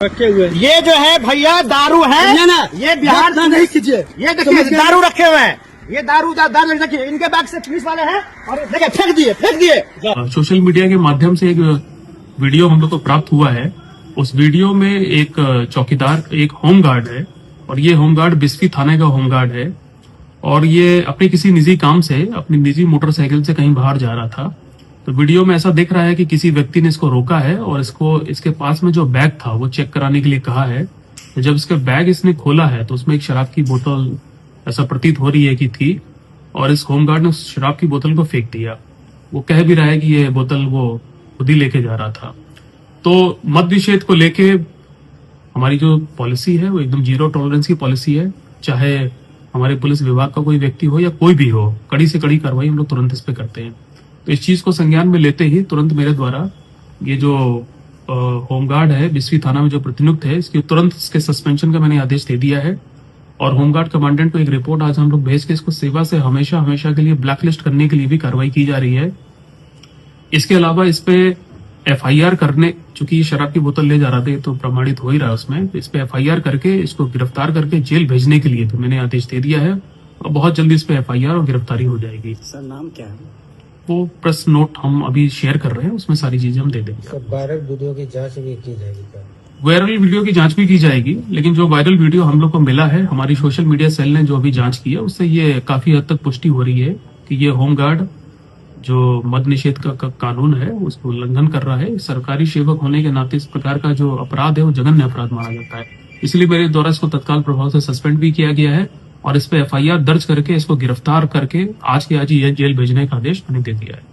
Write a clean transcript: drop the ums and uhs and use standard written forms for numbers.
रखे हुए हैं। ये जो है भैया दारू है ना, ये बिहार ना नहीं कीजिए। ये देखिए दारू रखे हुए हैं, ये दारू देखिए इनके बैग से पुलिस वाले हैं और देखिए फेंक दिए। सोशल मीडिया के माध्यम से एक वीडियो हम लोग को प्राप्त हुआ है। उस वीडियो में एक चौकीदार, एक होमगार्ड है और ये होमगार्ड बिस्फी थाने का होमगार्ड है और ये अपने किसी निजी काम से अपनी निजी मोटरसाइकिल से कहीं बाहर जा रहा था। तो वीडियो में ऐसा दिख रहा है कि किसी व्यक्ति ने इसको रोका है और इसके पास में जो बैग था वो चेक कराने के लिए कहा है। तो जब इसका बैग इसने खोला है तो उसमें एक शराब की बोतल ऐसा प्रतीत हो रही है कि थी और इस होमगार्ड ने उस शराब की बोतल को फेंक दिया। वो कह भी रहा है कि ये बोतल वो खुद ही लेके जा रहा था। तो मद्य निषेध को लेके हमारी जो पॉलिसी है वो एकदम जीरो टॉलरेंस की पॉलिसी है। चाहे हमारे पुलिस विभाग का कोई व्यक्ति हो या कोई भी हो, कड़ी से कड़ी कार्रवाई हम लोग तुरंत इस पे करते हैं। तो इस चीज को संज्ञान में लेते ही तुरंत मेरे द्वारा ये जो होमगार्ड है बिस्फी थाना में जो प्रतिनियुक्त है इसकी तुरंत इसके सस्पेंशन का मैंने आदेश दे दिया है और होमगार्ड कमांडेंट को एक रिपोर्ट आज हम लोग भेज के इसको सेवा से हमेशा के लिए ब्लैकलिस्ट करने के लिए भी कार्रवाई की जा रही है। इसके अलावा इस पे FIR करने, चूंकि शराब की बोतल ले जा रहा था तो प्रमाणित हो ही रहा है उसमें, तो इस पे FIR करके इसको गिरफ्तार करके जेल भेजने के लिए भी मैंने आदेश दे दिया है और बहुत जल्दी इस पे FIR और गिरफ्तारी हो जाएगी। सर नाम क्या है? वो प्रेस नोट हम अभी शेयर कर रहे हैं, उसमें सारी चीजें हम दे देंगे। वायरल वीडियो की जांच भी की जाएगी क्या? वायरल वीडियो की जांच भी की जाएगी, लेकिन जो वायरल वीडियो हम लोग को मिला है हमारी सोशल मीडिया सेल ने जो अभी जांच की है उससे ये काफी हद तक पुष्टि हो रही है कि ये होमगार्ड जो मद्य निषेध का कानून है उसको उल्लंघन कर रहा है। सरकारी सेवक होने के नाते इस प्रकार का जो अपराध है वो जघन्य अपराध माना जाता है। इसलिए मेरे द्वारा इसको तत्काल प्रभाव से सस्पेंड भी किया गया है और इस पे FIR दर्ज करके इसको गिरफ्तार करके आज के आज ही जेल भेजने का आदेश मैंने दे दिया है।